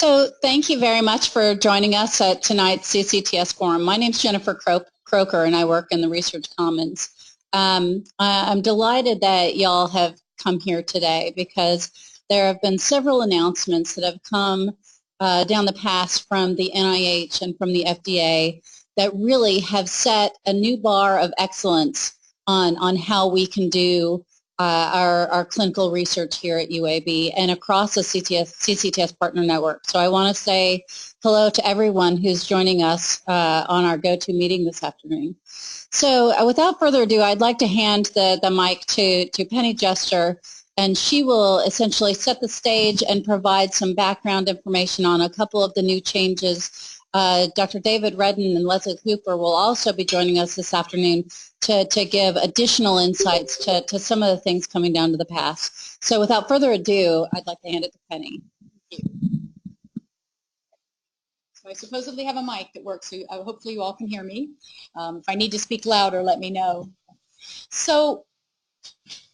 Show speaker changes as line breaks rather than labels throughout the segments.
So thank you very much for joining us at tonight's CCTS Forum. My name is Jennifer Croker, and I work in the Research Commons. I'm delighted that y'all have come here today because there have been several announcements that have come down the path from the NIH and from the FDA that really have set a new bar of excellence on how we can do our clinical research here at UAB and across the CCTS Partner Network. So I want to say hello to everyone who's joining us on our go-to meeting this afternoon. So without further ado, I'd like to hand the mic to Penny Jester, and she will essentially set the stage and provide some background information on a couple of the new changes. Dr. David Redden and Leslie Cooper will also be joining us this afternoon to give additional insights to some of the things coming down to the pass. So without further ado, I'd like to hand it to Penny. Thank you. So I supposedly have a mic that works, so hopefully you all can hear me. If I need to speak louder, let me know. So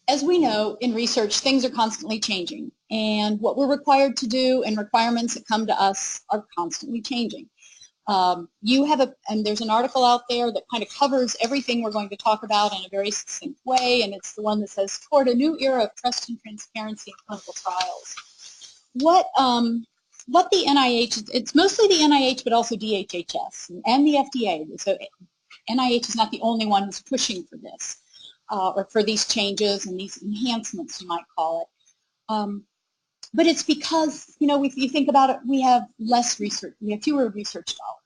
as we know, in research, things are constantly changing, and what we're required to do and requirements that come to us are constantly changing. And there's an article out there that kind of covers everything we're going to talk about in a very succinct way, and it's the one that says, "Toward a New Era of Trust and Transparency in Clinical Trials." What the NIH, it's mostly the NIH, but also DHHS and the FDA. So NIH is not the only one who's pushing for this, or for these changes and these enhancements, you might call it. But it's because, you know, if you think about it, we have less research, we have fewer research dollars.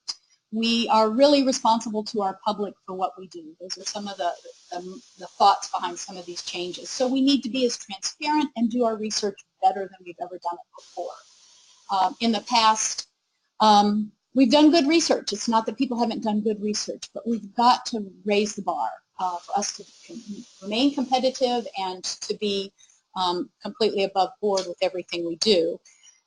We are really responsible to our public for what we do. Those are some of the thoughts behind some of these changes. So we need to be as transparent and do our research better than we've ever done it before. In the past, we've done good research. It's not that people haven't done good research, but we've got to raise the bar for us to remain competitive and to be completely above board with everything we do.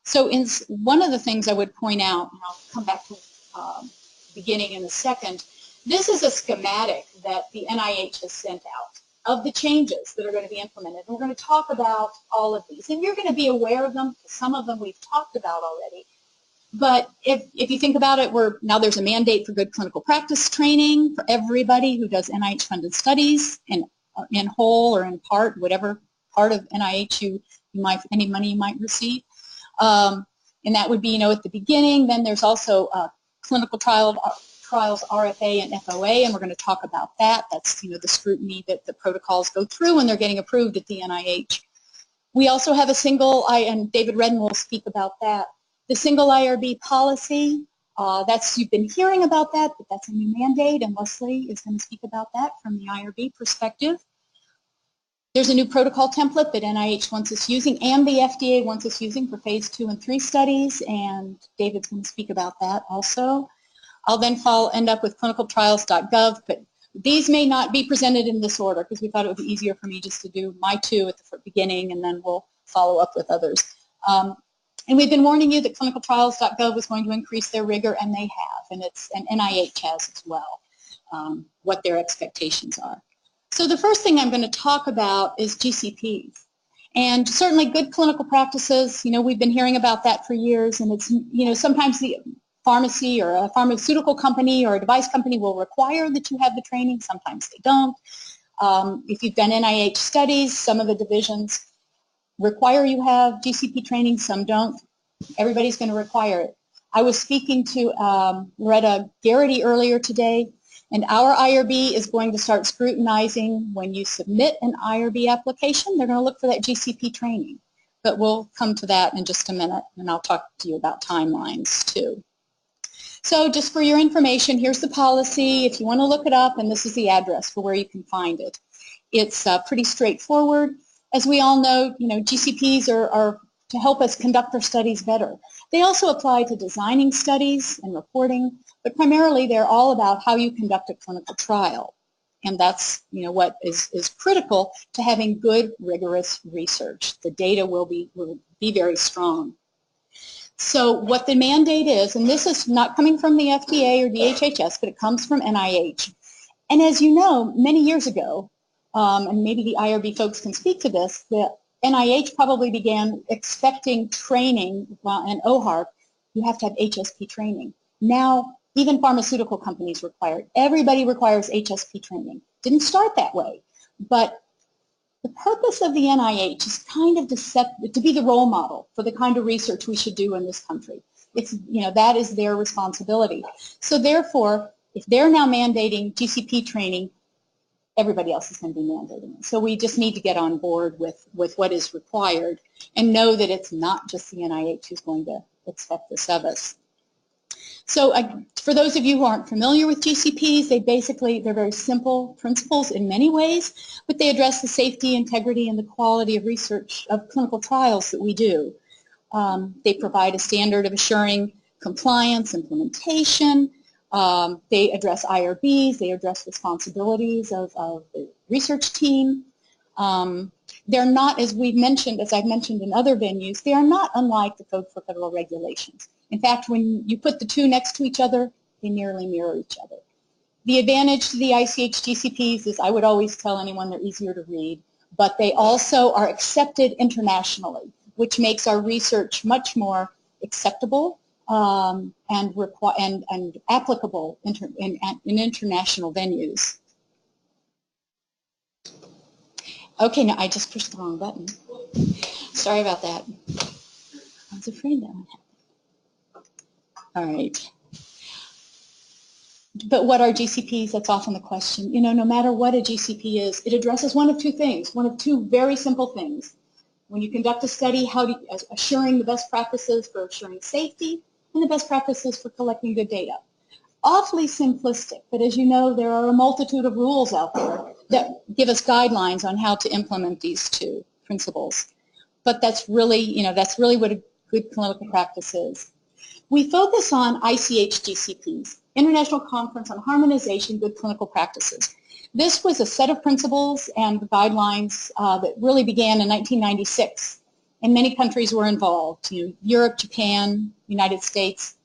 So one of the things I would point out, and I'll come back to the beginning in a second, this is a schematic that the NIH has sent out of the changes that are going to be implemented. And we're going to talk about all of these. And you're going to be aware of them. Some of them we've talked about already. But if you think about it, now there's a mandate for good clinical practice training for everybody who does NIH-funded studies in whole or in part, whatever part of NIH any money you might receive. And that would be, you know, at the beginning. Then there's also clinical trials, RFA and FOA, and we're going to talk about that. That's, you know, the scrutiny that the protocols go through when they're getting approved at the NIH. We also have a single, and David Redden will speak about that, the Single IRB policy. You've been hearing about that, but that's a new mandate, and Leslie is going to speak about that from the IRB perspective. There's a new protocol template that NIH wants us using and the FDA wants us using for phase 2 and 3 studies, and David's going to speak about that also. I'll then end up with clinicaltrials.gov, but these may not be presented in this order because we thought it would be easier for me just to do my two at the beginning, and then we'll follow up with others. And we've been warning you that clinicaltrials.gov is going to increase their rigor, and they have, and NIH has as well, what their expectations are. So the first thing I'm going to talk about is GCPs. And certainly good clinical practices, you know, we've been hearing about that for years, and it's, you know, sometimes the pharmacy or a pharmaceutical company or a device company will require that you have the training, sometimes they don't. If you've done NIH studies, some of the divisions require you have GCP training, some don't. Everybody's going to require it. I was speaking to Loretta Garrity earlier today, and our IRB is going to start scrutinizing when you submit an IRB application. They're going to look for that GCP training. But we'll come to that in just a minute, and I'll talk to you about timelines too. So just for your information, here's the policy. If you want to look it up, and this is the address for where you can find it. It's pretty straightforward. As we all know, you know, GCPs are to help us conduct our studies better. They also apply to designing studies and reporting, but primarily they're all about how you conduct a clinical trial. And that's, you know, what is critical to having good, rigorous research. The data will be very strong. So what the mandate is, and this is not coming from the FDA or DHHS, but it comes from NIH. And as you know, many years ago, and maybe the IRB folks can speak to this, the NIH probably began expecting training and OHARP you have to have HSP training. Now, even pharmaceutical companies require it. Everybody requires HSP training. Didn't start that way, but the purpose of the NIH is kind of to be the role model for the kind of research we should do in this country. It's, that is their responsibility. So therefore, if they're now mandating GCP training, everybody else is going to be mandating it. So we just need to get on board with what is required and know that it's not just the NIH who's going to expect this of us. So for those of you who aren't familiar with GCPs, they're very simple principles in many ways, but they address the safety, integrity, and the quality of research of clinical trials that we do. They provide a standard of assuring compliance, implementation. They address IRBs. They address responsibilities of the research team. They're not, as I've mentioned in other venues, they are not unlike the Code for Federal Regulations. In fact, when you put the two next to each other, they nearly mirror each other. The advantage to the ICH GCPs is I would always tell anyone they're easier to read, but they also are accepted internationally, which makes our research much more acceptable and applicable in international venues. Okay, now I just pushed the wrong button. Sorry about that. I was afraid that would happen. All right. But what are GCPs? That's often the question. No matter what a GCP is, it addresses one of two things, one of two very simple things. When you conduct a study, assuring the best practices for assuring safety and the best practices for collecting good data. Awfully simplistic, but as you know, there are a multitude of rules out there that give us guidelines on how to implement these two principles. But that's really what a good clinical practice is. We focus on ICH GCPs, International Conference on Harmonization Good Clinical Practices. This was a set of principles and guidelines that really began in 1996, and many countries were involved. Europe, Japan, United States.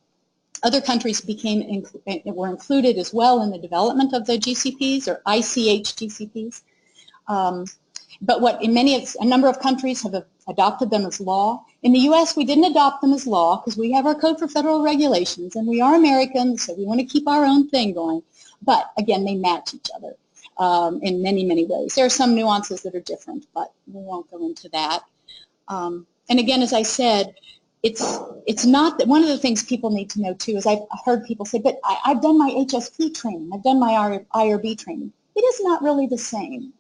Other countries were included as well in the development of the GCPs or ICH GCPs. But a number of countries have adopted them as law. In the U.S., we didn't adopt them as law because we have our Code for Federal Regulations, and we are Americans, so we want to keep our own thing going. But again, they match each other in many, many ways. There are some nuances that are different, but we won't go into that. And again, as I said, it's not that one of the things people need to know too is I've heard people say, but I've done my HSP training, I've done my IRB training. It is not really the same.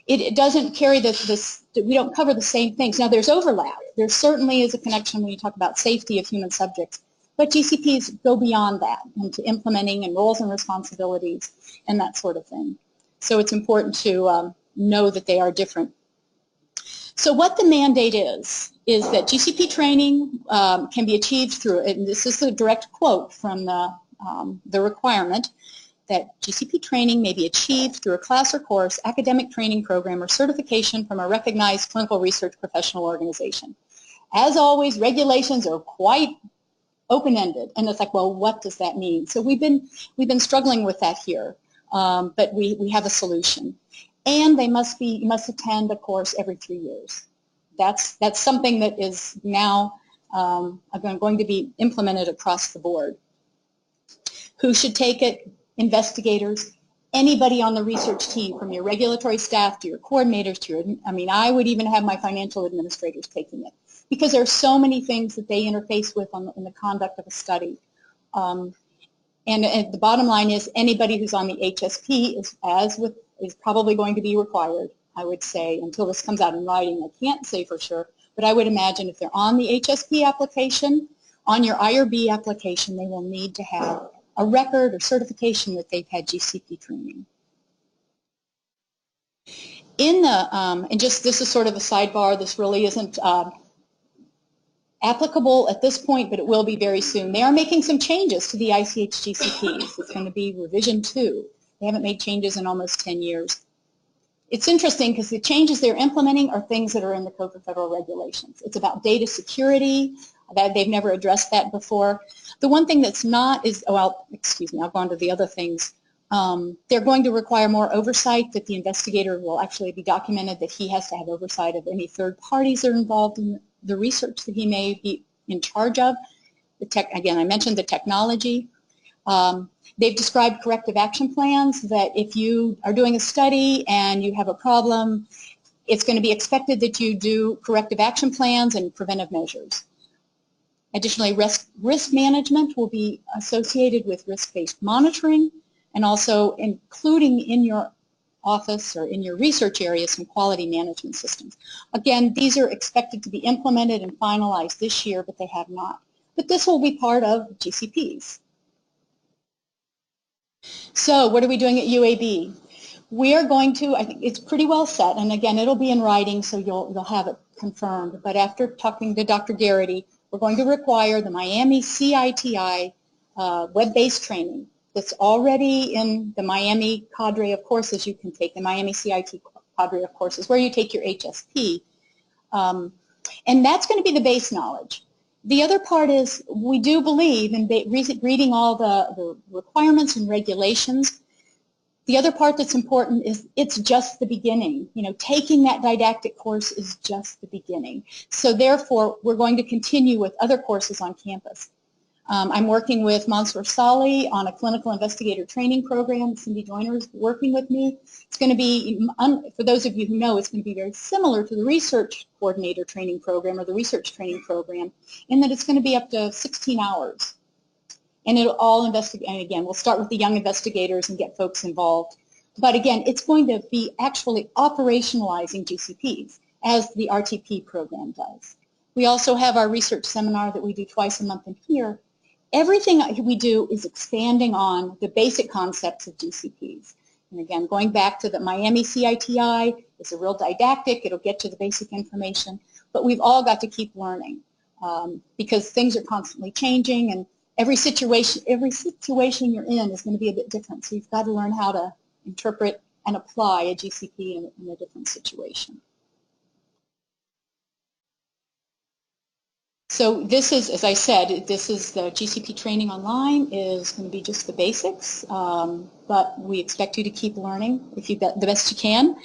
It doesn't carry we don't cover the same things. Now there's overlap. There certainly is a connection when you talk about safety of human subjects, but GCPs go beyond that into implementing and roles and responsibilities and that sort of thing. So it's important to know that they are different. So what the mandate is that GCP training can be achieved through, and this is a direct quote from the requirement, that GCP training may be achieved through a class or course, academic training program, or certification from a recognized clinical research professional organization. As always, regulations are quite open-ended, and it's like, well, what does that mean? So we've been struggling with that here, but we have a solution. And you must attend a course every 3 years. That's something that is now going to be implemented across the board. Who should take it? Investigators, anybody on the research team, from your regulatory staff to your coordinators to I would even have my financial administrators taking it, because there are so many things that they interface with in the conduct of a study. And the bottom line is anybody who's on the HSP is probably going to be required, I would say, until this comes out in writing. I can't say for sure, but I would imagine if they're on the HSP application, on your IRB application, they will need to have a record or certification that they've had GCP training. And just this is sort of a sidebar, this really isn't applicable at this point, but it will be very soon. They are making some changes to the ICH GCPs. It's going to be revision 2. They haven't made changes in almost 10 years. It's interesting because the changes they're implementing are things that are in the Code for Federal Regulations. It's about data security. They've never addressed that before. The one thing that's not is, excuse me, I'll go on to the other things. They're going to require more oversight, that the investigator will actually be documented that he has to have oversight of any third parties that are involved in the research that he may be in charge of. Again, I mentioned the technology. They've described corrective action plans that if you are doing a study and you have a problem, it's going to be expected that you do corrective action plans and preventive measures. Additionally, risk management will be associated with risk-based monitoring and also including in your office or in your research area some quality management systems. Again, these are expected to be implemented and finalized this year, but they have not. But this will be part of GCPs. So what are we doing at UAB? We are going to, I think it's pretty well set, and again, it'll be in writing, so you'll have it confirmed. But after talking to Dr. Garrity, we're going to require the Miami CITI web-based training that's already in the Miami cadre of courses you can take, the Miami CIT cadre of courses, where you take your HSP. And that's going to be the base knowledge. The other part is we do believe in reading all the requirements and regulations. The other part that's important is it's just the beginning. You know, taking that didactic course is just the beginning. So therefore, we're going to continue with other courses on campus. I'm working with Mansour Salih on a clinical investigator training program. Cindy Joyner is working with me. It's going to be, for those of you who know, it's going to be very similar to the research coordinator training program or the research training program in that it's going to be up to 16 hours. And it'll all investigate, and again, we'll start with the young investigators and get folks involved. But again, it's going to be actually operationalizing GCPs as the RTP program does. We also have our research seminar that we do twice a month in here. Everything we do is expanding on the basic concepts of GCPs. And again, going back to the Miami CITI, it's a real didactic, it'll get to the basic information, but we've all got to keep learning because things are constantly changing and every situation you're in is going to be a bit different. So you've got to learn how to interpret and apply a GCP in a different situation. So this is, as I said, this is the GCP training online is going to be just the basics, but we expect you to keep learning if you've got the best you can.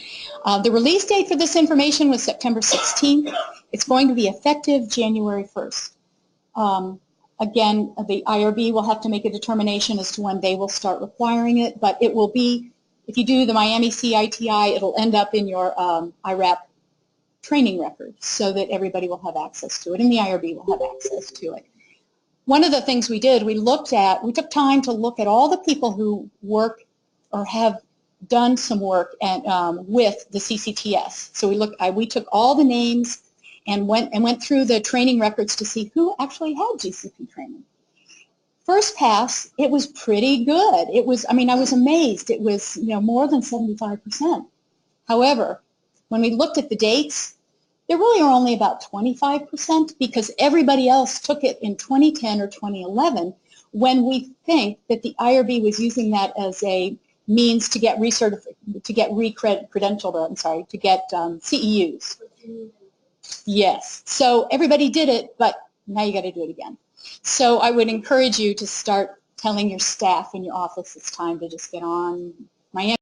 The release date for this information was September 16th. It's going to be effective January 1st. Again, the IRB will have to make a determination as to when they will start requiring it, but it will be, if you do the Miami CITI, it'll end up in your IRAP training record so that everybody will have access to it and the IRB will have access to it. One of the things we did, we took time to look at all the people who work or have done some work at, with the CCTS. So we took all the names and went through the training records to see who actually had GCP training. First pass, it was pretty good. It was, I mean, I was amazed. It was, you know, more than 75%. However, when we looked at the dates, there really are only about 25% because everybody else took it in 2010 or 2011 when we think that the IRB was using that as a means to get credentialed, I'm sorry, to get CEUs. Yes. So everybody did it, but now you got to do it again. So I would encourage you to start telling your staff in your office it's time to just get on Miami.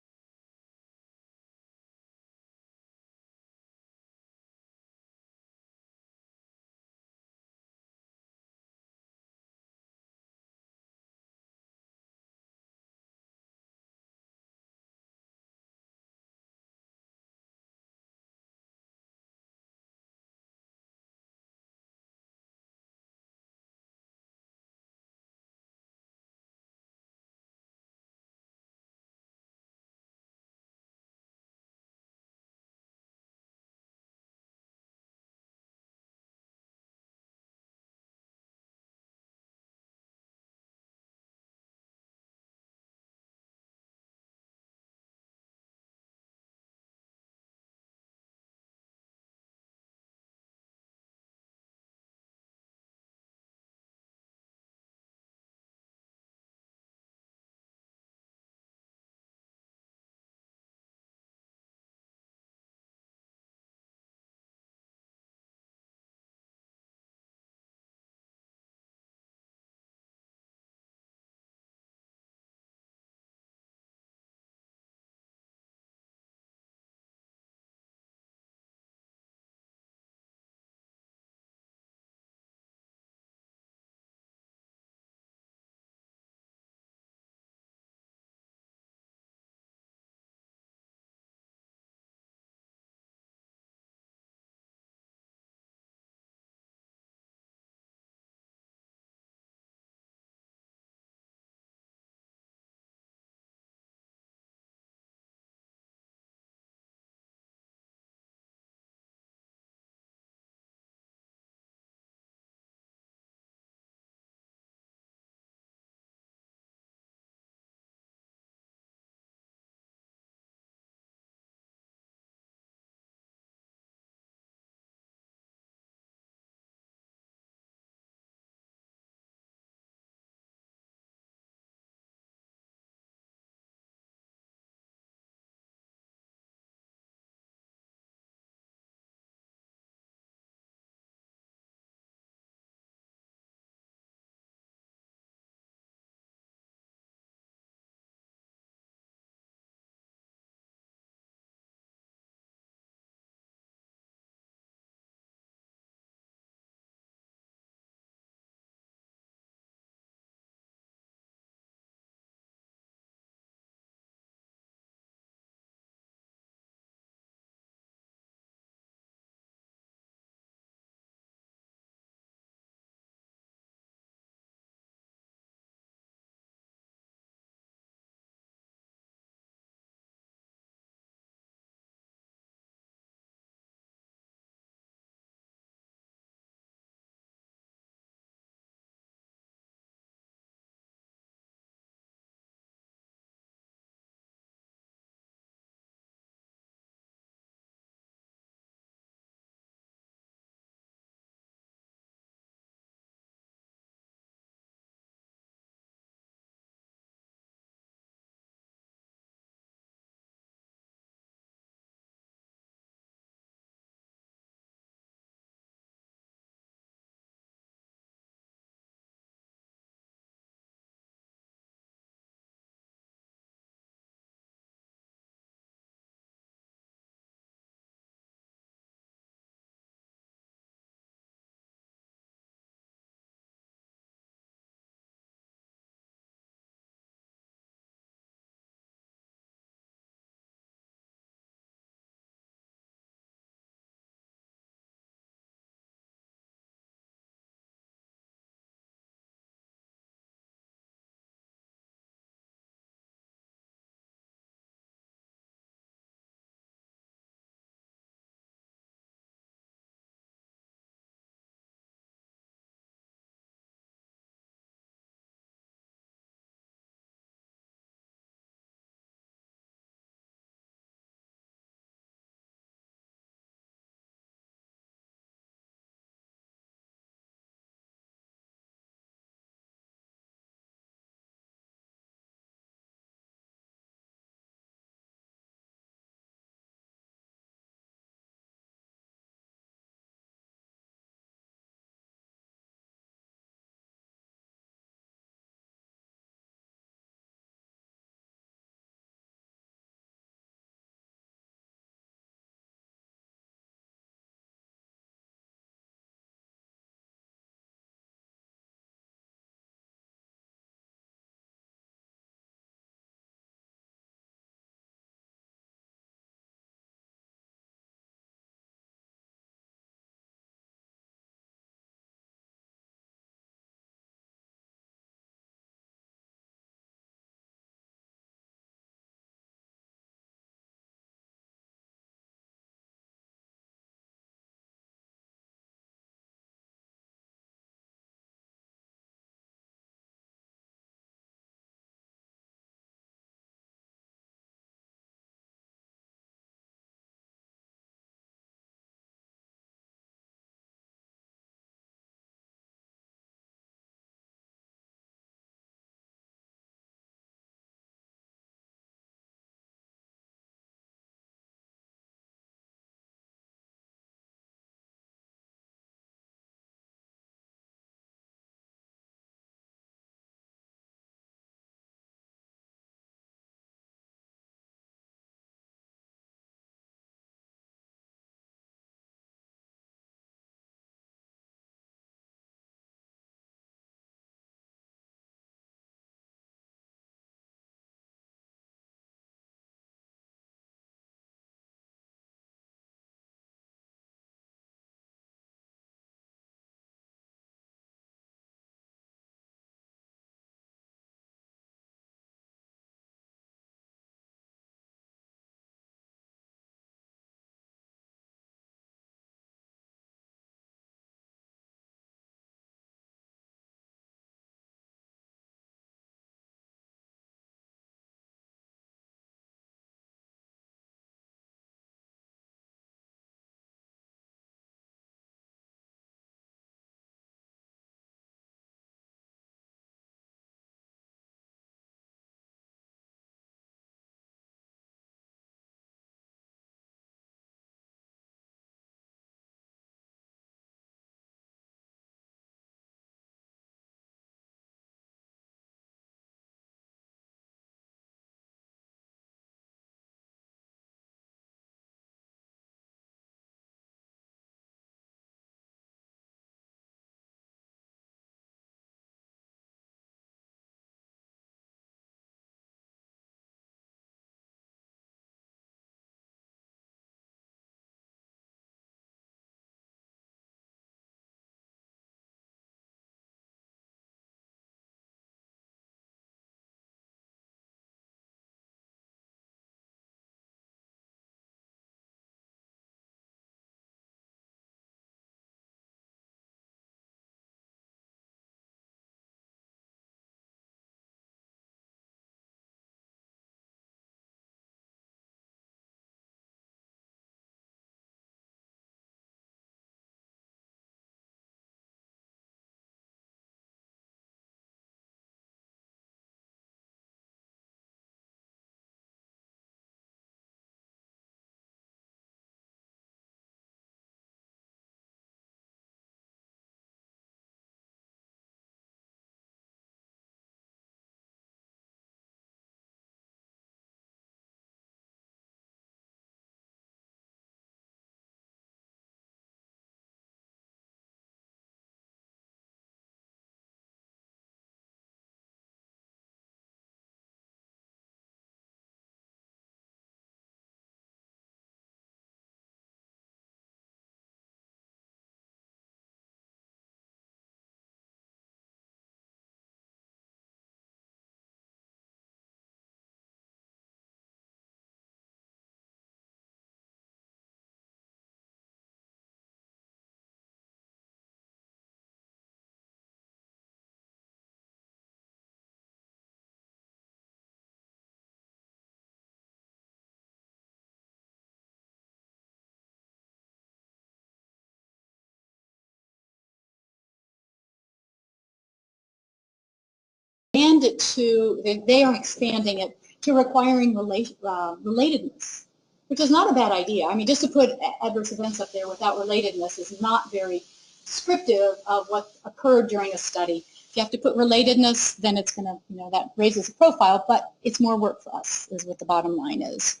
expand it to, they are expanding it to requiring relatedness, which is not a bad idea. I mean, just to put adverse events up there without relatedness is not very descriptive of what occurred during a study. If you have to put relatedness, then it's going to, that raises a profile, but it's more work for us, is what the bottom line is.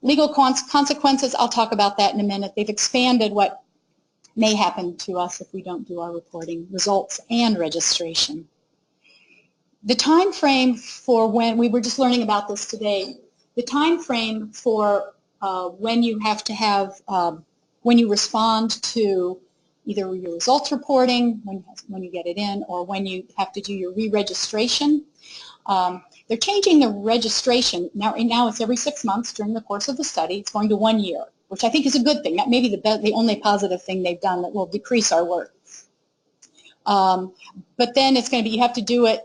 Legal consequences, I'll talk about that in a minute. They've expanded what may happen to us if we don't do our reporting, results and registration. The time frame for when, we were just learning about this today, the time frame for when you have to have, when you respond to either your results reporting, when you get it in, or when you have to do your re-registration. They're changing the registration. Now it's every 6 months during the course of the study. It's going to 1 year, which I think is a good thing. That may be the only positive thing they've done that will decrease our work. But then it's going to be, you have to do it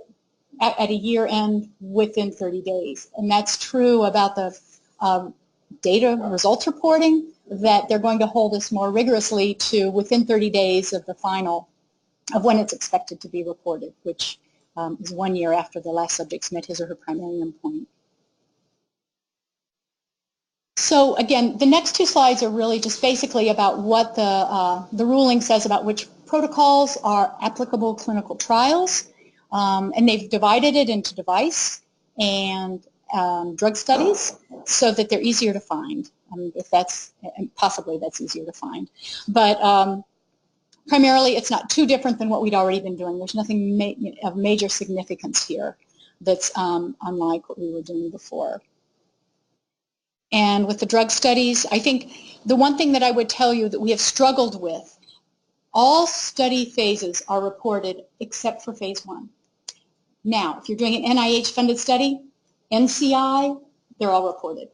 at a year end within 30 days. And that's true about the data results reporting, that they're going to hold us more rigorously to within 30 days of the final, of when it's expected to be reported, which is 1 year after the last subject's met his or her primary endpoint. So again, the next two slides are really just basically about what the ruling says about which protocols are applicable clinical trials, and they've divided it into device and drug studies so that they're easier to find. If that's, possibly that's easier to find. But primarily it's not too different than what we'd already been doing. There's nothing of major significance here that's unlike what we were doing before. And with the drug studies, I think the one thing that I would tell you that we have struggled with, all study phases are reported except for phase 1. Now, if you're doing an NIH-funded study, NCI, they're all reported.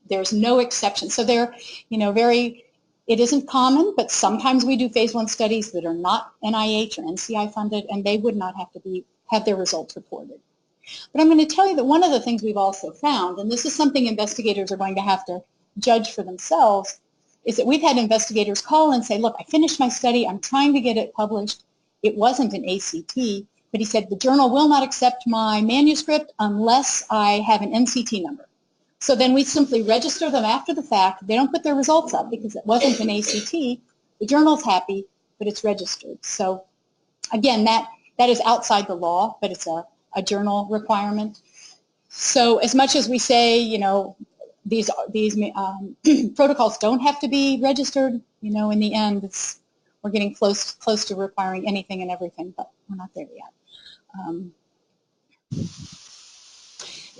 There's no exception. So they're, it isn't common, but sometimes we do phase 1 studies that are not NIH or NCI funded, and they would not have to have their results reported. But I'm going to tell you that one of the things we've also found, and this is something investigators are going to have to judge for themselves, is that we've had investigators call and say, look, I finished my study, I'm trying to get it published. It wasn't an ACT, but he said the journal will not accept my manuscript unless I have an NCT number. So then we simply register them after the fact. They don't put their results up because it wasn't an ACT. The journal's happy, but it's registered. So again, that is outside the law, but it's a journal requirement. So as much as we say, these protocols don't have to be registered, in the end, we're getting close to requiring anything and everything, but we're not there yet.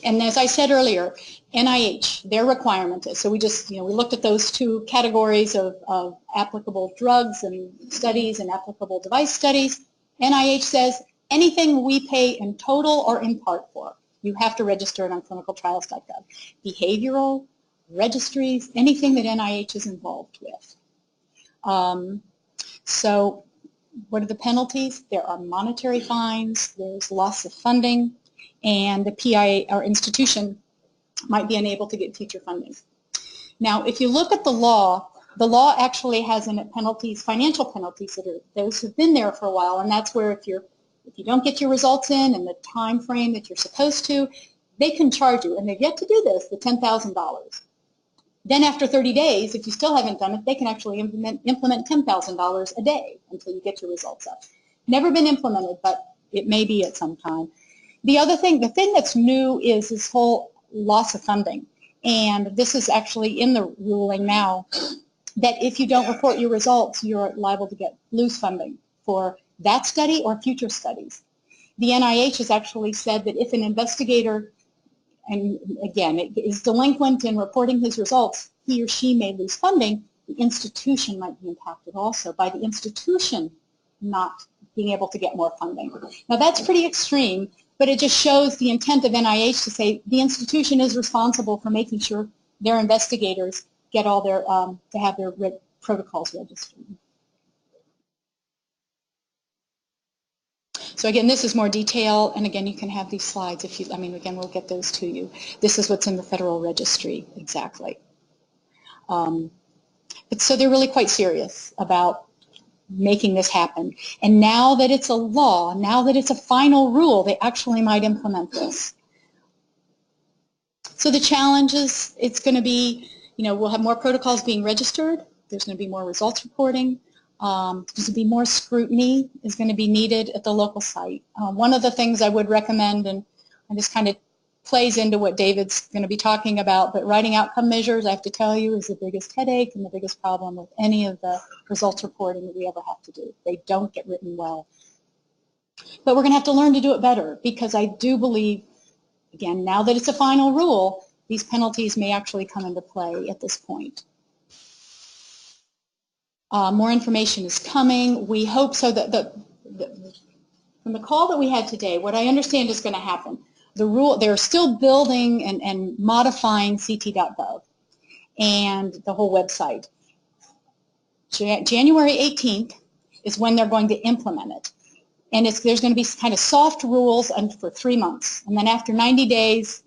And as I said earlier, NIH, their requirement is, so we just, we looked at those two categories of applicable drugs and studies and applicable device studies. NIH says anything we pay in total or in part for, you have to register it on clinicaltrials.gov. Behavioral, registries, anything that NIH is involved with. So what are the penalties? There are monetary fines, there's loss of funding, and the PI or institution might be unable to get future funding. Now, if you look at the law actually has in it penalties, financial penalties that are, those have been there for a while, and that's where if you don't get your results in the time frame that you're supposed to, they can charge you, and they've yet to do this, the $10,000. Then after 30 days, if you still haven't done it, they can actually implement $10,000 a day until you get your results up. Never been implemented, but it may be at some time. The thing that's new is this whole loss of funding. And this is actually in the ruling now, that if you don't report your results, you're liable to lose funding for that study or future studies. The NIH has actually said that if an investigator, and again, is delinquent in reporting his results, he or she may lose funding. The institution might be impacted also by the institution not being able to get more funding. Now that's pretty extreme, but it just shows the intent of NIH to say the institution is responsible for making sure their investigators get all their, to have their protocols registered. So again, this is more detail, and again, you can have these slides if you, again, we'll get those to you. This is what's in the Federal Registry, exactly. But so they're really quite serious about making this happen. And now that it's a law, now that it's a final rule, they actually might implement this. So the challenge is it's going to be, we'll have more protocols being registered. There's going to be more results reporting. There's going to be more scrutiny is going to be needed at the local site. One of the things I would recommend, and this kind of plays into what David's going to be talking about, but writing outcome measures, I have to tell you, is the biggest headache and the biggest problem with any of the results reporting that we ever have to do. They don't get written well. But we're going to have to learn to do it better, because I do believe, again, now that it's a final rule, these penalties may actually come into play at this point. More information is coming. We hope so. That from the call that we had today, what I understand is going to happen, they're still building and modifying ct.gov and the whole website. January 18th is when they're going to implement it. And there's going to be kind of soft rules for 3 months. And then after 90 days,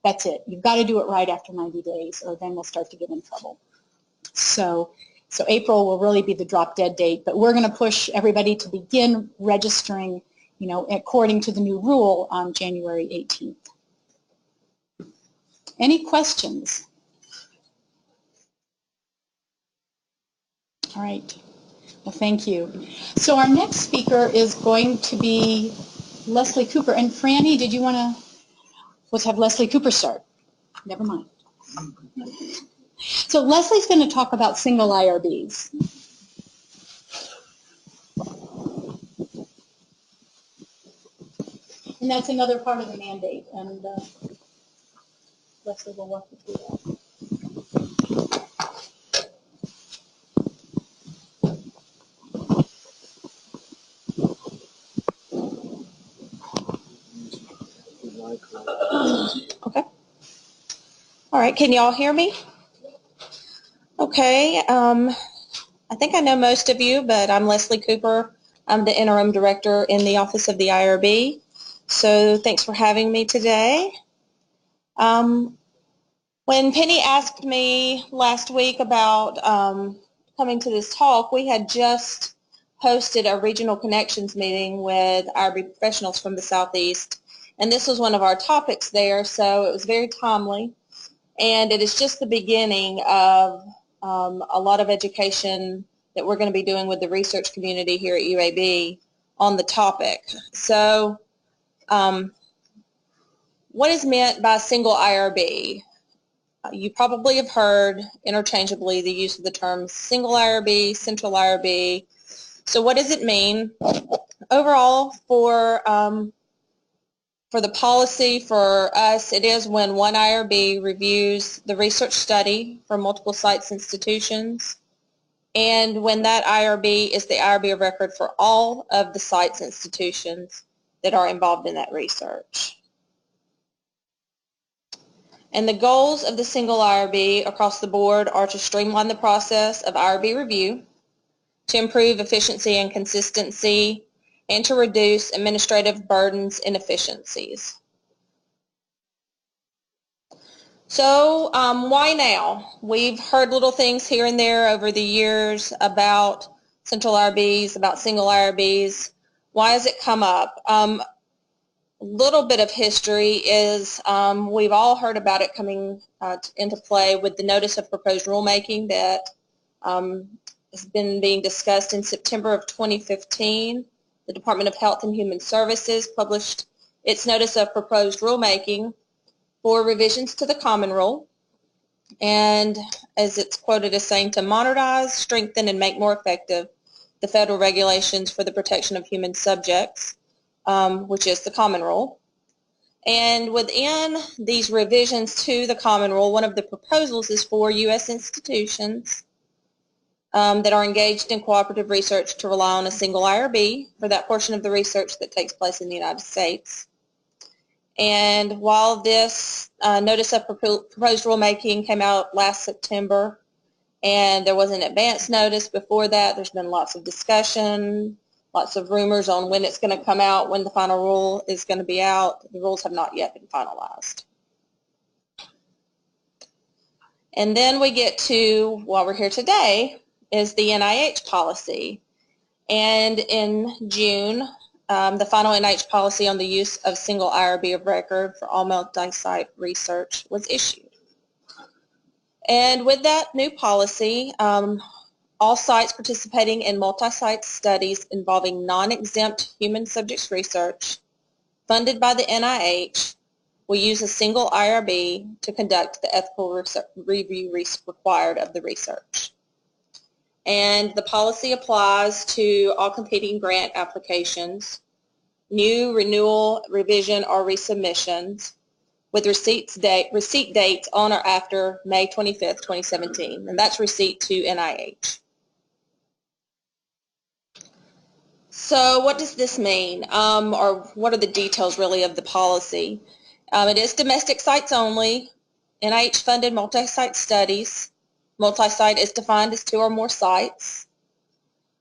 that's it. You've got to do it right after 90 days, or then we'll start to get in trouble. So April will really be the drop dead date, but we're going to push everybody to begin registering, according to the new rule on January 18th. Any questions? All right. Well, thank you. So our next speaker is going to be Leslie Cooper. And Franny, did you want to, let's have Leslie Cooper start. Never mind. So Leslie's going to talk about single IRBs. And that's another part of the mandate. And Leslie will walk you through that.
Okay. All right. Can you all hear me? Okay. I think I know most of you, but I'm Leslie Cooper. I'm the interim director in the Office of the IRB. So thanks for having me today. When Penny asked me last week about coming to this talk, we had just hosted a regional connections meeting with IRB professionals from the Southeast. And this was one of our topics there, so it was very timely. And it is just the beginning of a lot of education that we're going to be doing with the research community here at UAB on the topic. So what is meant by single IRB? You probably have heard interchangeably the use of the terms single IRB, central IRB. So what does it mean? Overall, for the policy for us, it is when one IRB reviews the research study for multiple sites institutions, and when that IRB is the IRB of record for all of the sites institutions that are involved in that research. And the goals of the single IRB across the board are to streamline the process of IRB review, to improve efficiency and consistency, and to reduce administrative burdens and inefficiencies. So why now? We've heard little things here and there over the years about central IRBs, about single IRBs. Why has it come up? A little bit of history is we've all heard about it coming into play with the notice of proposed rulemaking that has been being discussed in September of 2015. The Department of Health and Human Services published its notice of proposed rulemaking for revisions to the Common Rule, and as it's quoted as saying, to modernize, strengthen, and make more effective the federal regulations for the protection of human subjects, which is the Common Rule. And within these revisions to the Common Rule, one of the proposals is for U.S. institutions that are engaged in cooperative research to rely on a single IRB for that portion of the research that takes place in the United States. And while this notice of proposed rulemaking came out last September, and there was an advance notice before that, there's been lots of discussion, lots of rumors on when it's going to come out, when the final rule is going to be out. The rules have not yet been finalized. And then we get to why we're here today is the NIH policy. And in June, the final NIH policy on the use of single IRB of record for all multi-site research was issued. And with that new policy, all sites participating in multi-site studies involving non-exempt human subjects research funded by the NIH will use a single IRB to conduct the ethical review required of the research. And the policy applies to all competing grant applications, new, renewal, revision, or resubmissions with receipt dates on or after May 25th, 2017, and that's receipt to NIH. So what does this mean, or what are the details really of the policy? It is domestic sites only, NIH-funded multi-site studies. Multi-site is defined as 2 or more sites,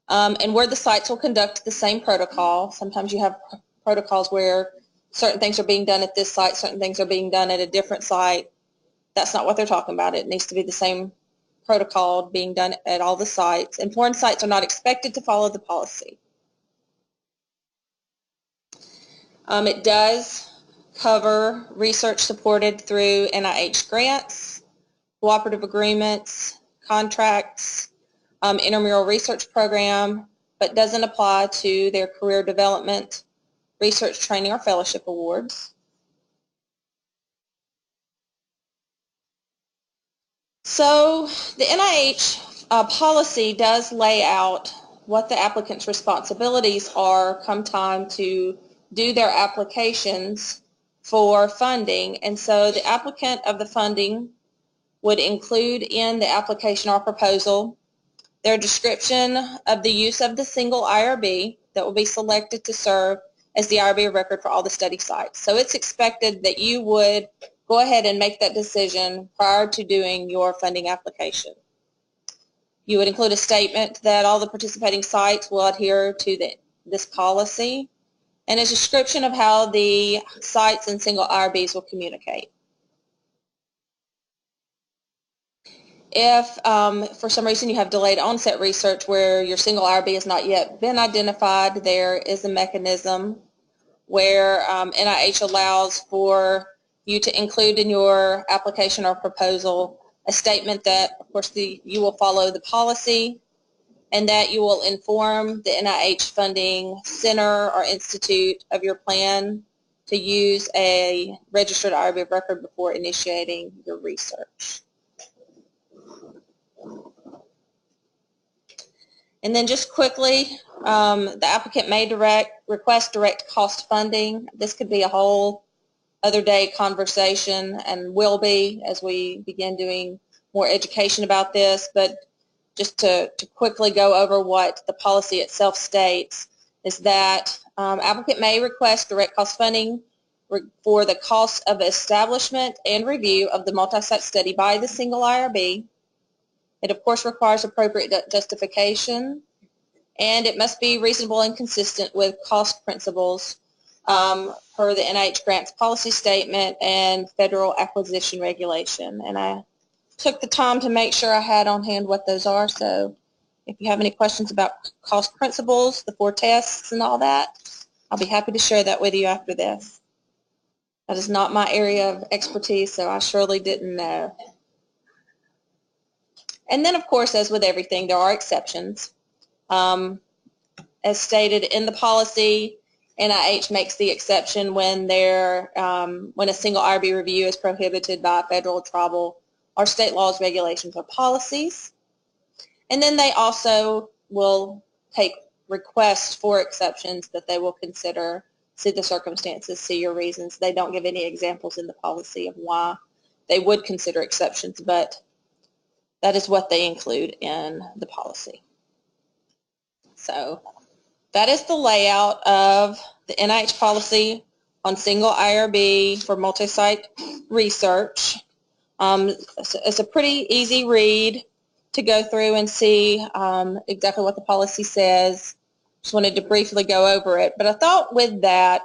and where the sites will conduct the same protocol. Sometimes you have protocols where certain things are being done at this site, certain things are being done at a different site. That's not what they're talking about. It needs to be the same protocol being done at all the sites, and foreign sites are not expected to follow the policy. It does cover research supported through NIH grants, cooperative agreements, contracts, intramural research program, but doesn't apply to their career development, research training, or fellowship awards. So the NIH policy does lay out what the applicant's responsibilities are come time to do their applications for funding, and so the applicant of the funding would include in the application or proposal their description of the use of the single IRB that will be selected to serve as the IRB of record for all the study sites. So it's expected that you would go ahead and make that decision prior to doing your funding application. You would include a statement that all the participating sites will adhere to this policy, and a description of how the sites and single IRBs will communicate. If for some reason you have delayed onset research where your single IRB has not yet been identified, there is a mechanism where NIH allows for you to include in your application or proposal a statement that, of course, you will follow the policy and that you will inform the NIH funding center or institute of your plan to use a registered IRB of record before initiating your research. And then just quickly, the applicant may request direct cost funding. This could be a whole other day conversation and will be as we begin doing more education about this, but just to quickly go over what the policy itself states is that applicant may request direct cost funding for the cost of establishment and review of the multi-site study by the single IRB. It, of course, requires appropriate justification, and it must be reasonable and consistent with cost principles per the NIH grants policy statement and federal acquisition regulation. And I took the time to make sure I had on hand what those are, so if you have any questions about cost principles, the 4 tests and all that, I'll be happy to share that with you after this. That is not my area of expertise, so I surely didn't know. And then, of course, as with everything, there are exceptions. As stated in the policy, NIH makes the exception when a single IRB review is prohibited by federal, tribal, or state laws, regulations, or policies. And then they also will take requests for exceptions that they will consider, see the circumstances, see your reasons. They don't give any examples in the policy of why they would consider exceptions, but that is what they include in the policy. So that is the layout of the NIH policy on single IRB for multi-site research. It's a pretty easy read to go through and see exactly what the policy says. Just wanted to briefly go over it. But I thought with that,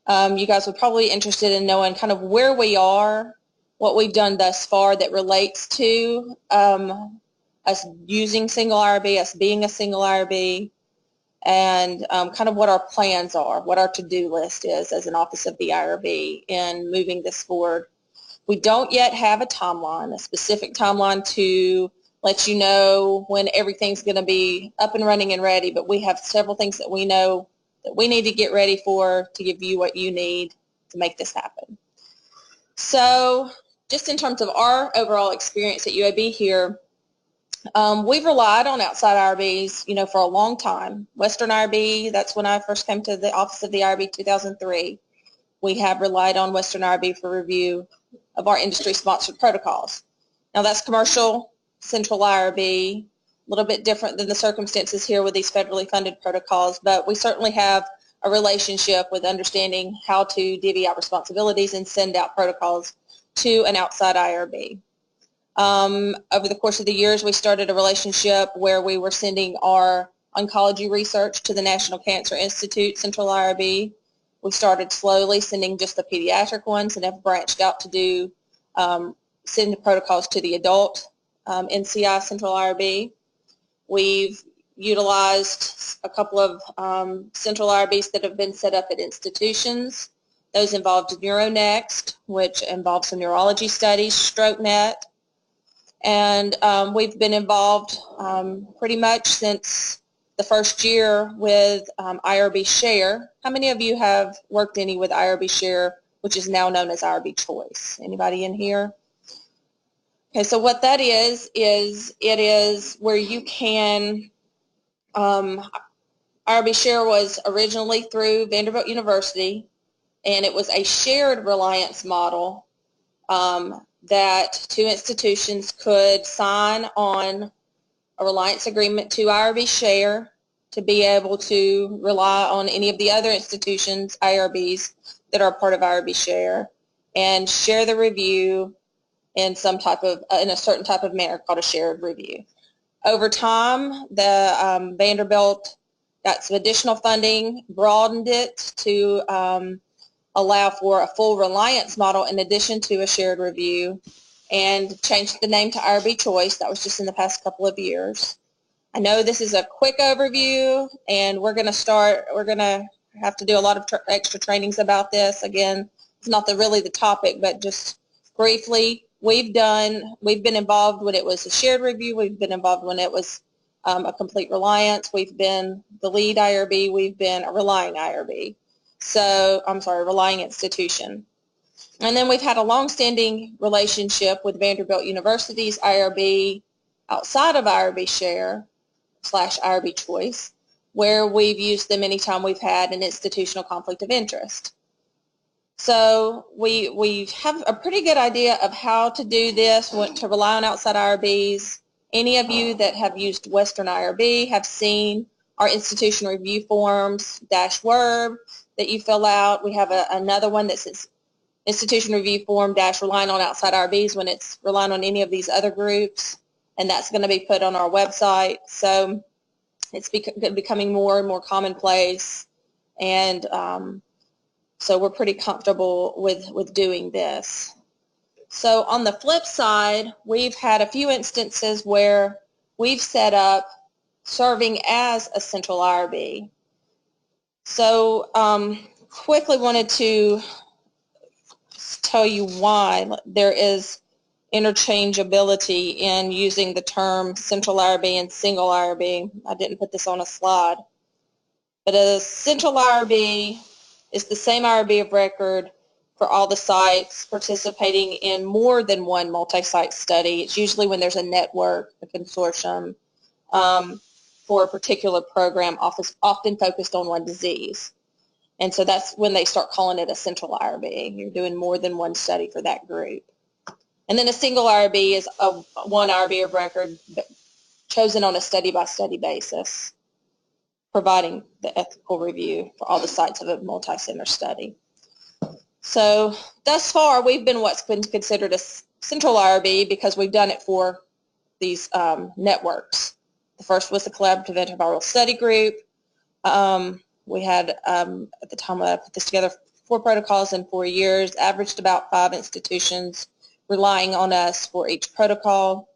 you guys would probably be interested in knowing kind of where we are, what we've done thus far that relates to us using single IRB, us being a single IRB, and kind of what our plans are, what our to-do list is as an Office of the IRB in moving this forward. We don't yet have a timeline, a specific timeline to let you know when everything's going to be up and running and ready, but we have several things that we know that we need to get ready for to give you what you need to make this happen. So just in terms of our overall experience at UAB here, we've relied on outside IRBs, for a long time. Western IRB, that's when I first came to the Office of the IRB, 2003. We have relied on Western IRB for review of our industry-sponsored protocols. Now that's commercial, central IRB, a little bit different than the circumstances here with these federally funded protocols, but we certainly have a relationship with understanding how to divvy out responsibilities and send out protocols to an outside IRB. Over the course of the years, we started a relationship where we were sending our oncology research to the National Cancer Institute, Central IRB. We started slowly sending just the pediatric ones and have branched out to do send the protocols to the adult NCI, Central IRB. We've utilized a couple of Central IRBs that have been set up at institutions. Those involved NeuroNext, which involves some neurology studies, StrokeNet, and we've been involved pretty much since the first year with IRB Share. How many of you have worked any with IRB Share, which is now known as IRB Choice? Anybody in here? Okay, so what that is it is where you can, IRB Share was originally through Vanderbilt University, and it was a shared reliance model that two institutions could sign on a reliance agreement to IRB Share to be able to rely on any of the other institutions, IRBs, that are part of IRB Share, and share the review in some type of, in a certain type of manner called a shared review. Over time, the Vanderbilt got some additional funding, broadened it to allow for a full reliance model in addition to a shared review, and changed the name to IRB Choice. That was just in the past couple of years. I know this is a quick overview, and we're going to have to do a lot of extra trainings about this. Again, it's not really the topic, but just briefly, we've been involved when it was a shared review. We've been involved when it was a complete reliance. We've been the lead IRB. We've been a relying IRB. So, I'm sorry, relying institution. And then we've had a long-standing relationship with Vanderbilt University's IRB outside of IRB Share / IRB Choice, where we've used them anytime we've had an institutional conflict of interest. So we have a pretty good idea of how to do this, to rely on outside IRBs. Any of you that have used Western IRB have seen our institution review forms -WIRB that you fill out. We have another one that says institution review form -relying on outside IRBs when it's relying on any of these other groups, and that's going to be put on our website. So it's becoming more and more commonplace, and so we're pretty comfortable with doing this. So on the flip side, we've had a few instances where we've set up serving as a central IRB. So quickly wanted to tell you why there is interchangeability in using the term central IRB and single IRB. I didn't put this on a slide. But a central IRB is the same IRB of record for all the sites participating in more than one multi-site study. It's usually when there's a network, a consortium, for a particular program, often focused on one disease. And so that's when they start calling it a central IRB. You're doing more than one study for that group. And then a single IRB is one IRB of record chosen on a study-by-study basis, providing the ethical review for all the sites of a multi-center study. So thus far, we've been what's been considered a central IRB because we've done it for these networks. The first was the Collaborative Antiviral Study Group. We had, at the time I put this together, 4 protocols in 4 years, averaged about 5 institutions relying on us for each protocol.